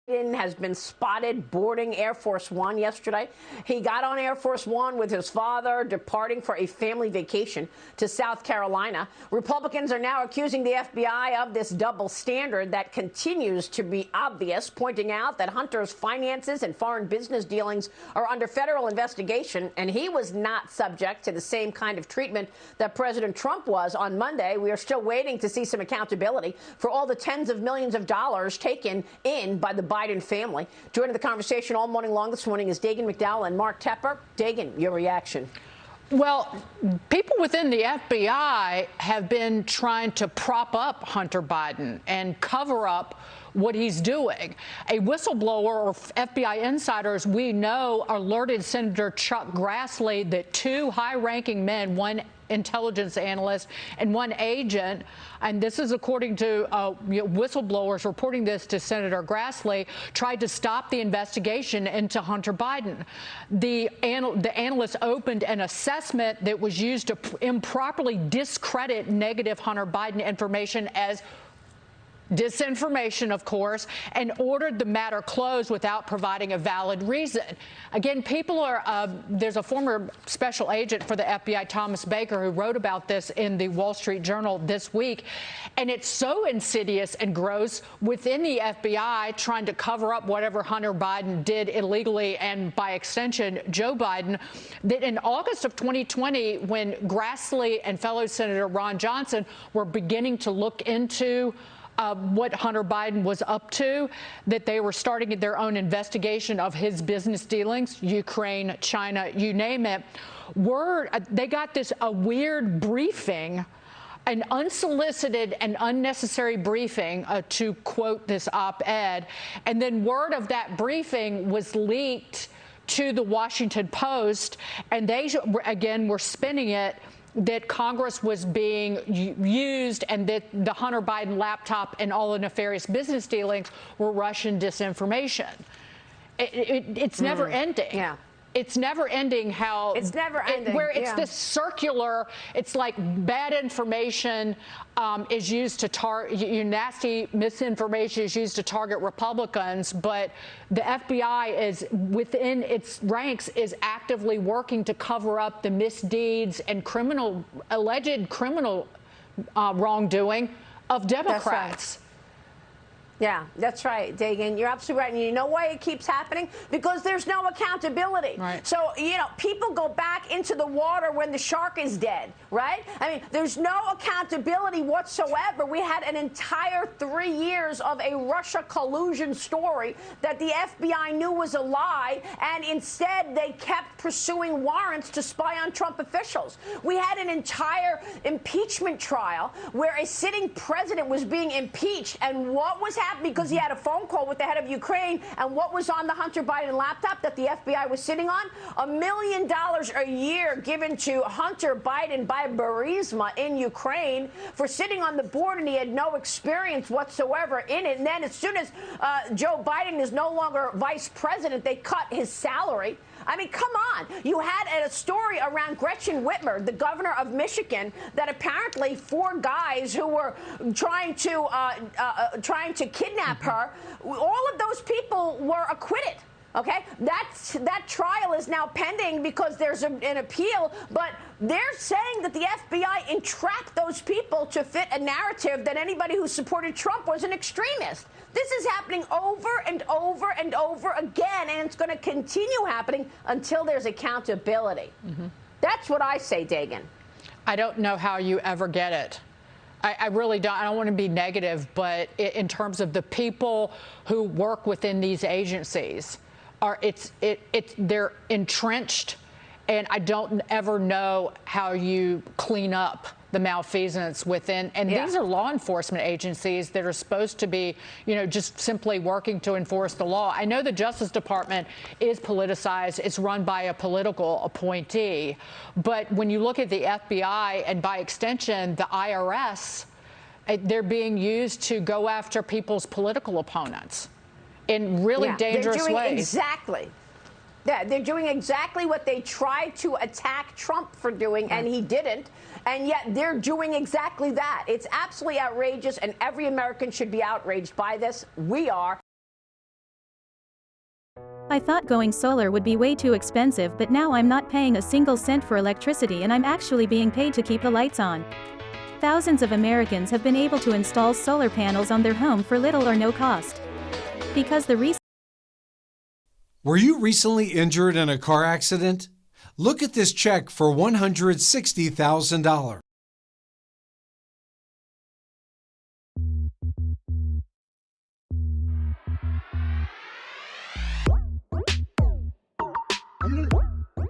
Biden has been spotted boarding Air Force One yesterday. He got on Air Force One with his father, departing for a family vacation to South Carolina. Republicans are now accusing the FBI of this double standard that continues to be obvious, pointing out that Hunter's finances and foreign business dealings are under federal investigation, and he was not subject to the same kind of treatment that President Trump was on Monday. We are still waiting to see some accountability for all the tens of millions of dollars taken in by the Biden family. Joining the conversation all morning long this morning is Dagan McDowell and Mark Tepper. Dagan, your reaction. Well, people within the FBI have been trying to prop up Hunter Biden and cover up what he's doing. A whistleblower or FBI insiders we know alerted Senator Chuck Grassley that two high-ranking men, one intelligence analyst and one agent, and this is according to whistleblowers reporting this to Senator Grassley, tried to stop the investigation into Hunter Biden. The analyst opened an assessment that was used to improperly discredit negative Hunter Biden information as disinformation, of course, and ordered the matter closed without providing a valid reason. Again, people are, there's a former special agent for the FBI, Thomas Baker, who wrote about this in the Wall Street Journal this week. And it's so insidious and gross within the FBI trying to cover up whatever Hunter Biden did illegally, and by extension, Joe Biden, that in August of 2020, when Grassley and fellow Senator Ron Johnson were beginning to look into what Hunter Biden was up to, that they were starting their own investigation of his business dealings, Ukraine, China, you name it. They got a weird briefing, an unsolicited and unnecessary briefing, to quote this op-ed, and then word of that briefing was leaked to the Washington Post, and they, again, were spinning it that Congress was being used and that the Hunter Biden laptop and all the nefarious business dealings were Russian disinformation. It's never ending. Yeah. It's never ending how it's never ending. Where it's this circular, it's like bad information is used to target, nasty misinformation is used to target Republicans, but the FBI is within its ranks is actively working to cover up the misdeeds and alleged criminal wrongdoing of Democrats. Yeah, that's right, Dagan. You're absolutely right. And you know why it keeps happening? Because there's no accountability. Right. So, people go back into the water when the shark is dead, right? I mean, there's no accountability whatsoever. We had an entire 3 years of a Russia collusion story that the FBI knew was a lie, and instead they kept pursuing warrants to spy on Trump officials. We had an entire impeachment trial where a sitting president was being impeached, and what was happening? Because he had a phone call with the head of Ukraine, and what was on the Hunter Biden laptop that the FBI was sitting on? $1 million a year given to Hunter Biden by Burisma in Ukraine for sitting on the board, and he had no experience whatsoever in it. And then as soon as Joe Biden is no longer vice president, they cut his salary. I mean, come on. You had a story around Gretchen Whitmer, the governor of Michigan, that apparently 4 guys who were trying to kidnap her, all of those people were acquitted. Okay, that trial is now pending because there's an appeal, but they're saying that the FBI entrapped those people to fit a narrative that anybody who supported Trump was an extremist. This is happening over and over and over again, and it's going to continue happening until there's accountability. That's what I say, Dagan. I don't know how you ever get it. I really don't. I don't want to be negative, but in terms of the people who work within these agencies, they're entrenched, and I don't ever know how you clean up the malfeasance within. And these are law enforcement agencies that are supposed to be, just simply working to enforce the law. I know the Justice Department is politicized. It's run by a political appointee. But when you look at the FBI and by extension, the IRS, they're being used to go after people's political opponents in really dangerous ways. Exactly. Yeah, they're doing exactly what they tried to attack Trump for doing, and he didn't. And yet they're doing exactly that. It's absolutely outrageous, and every American should be outraged by this. We are. I thought going solar would be way too expensive, but now I'm not paying a single cent for electricity and I'm actually being paid to keep the lights on. Thousands of Americans have been able to install solar panels on their home for little or no cost. Because the Were you recently injured in a car accident? Look at this check for $160,000.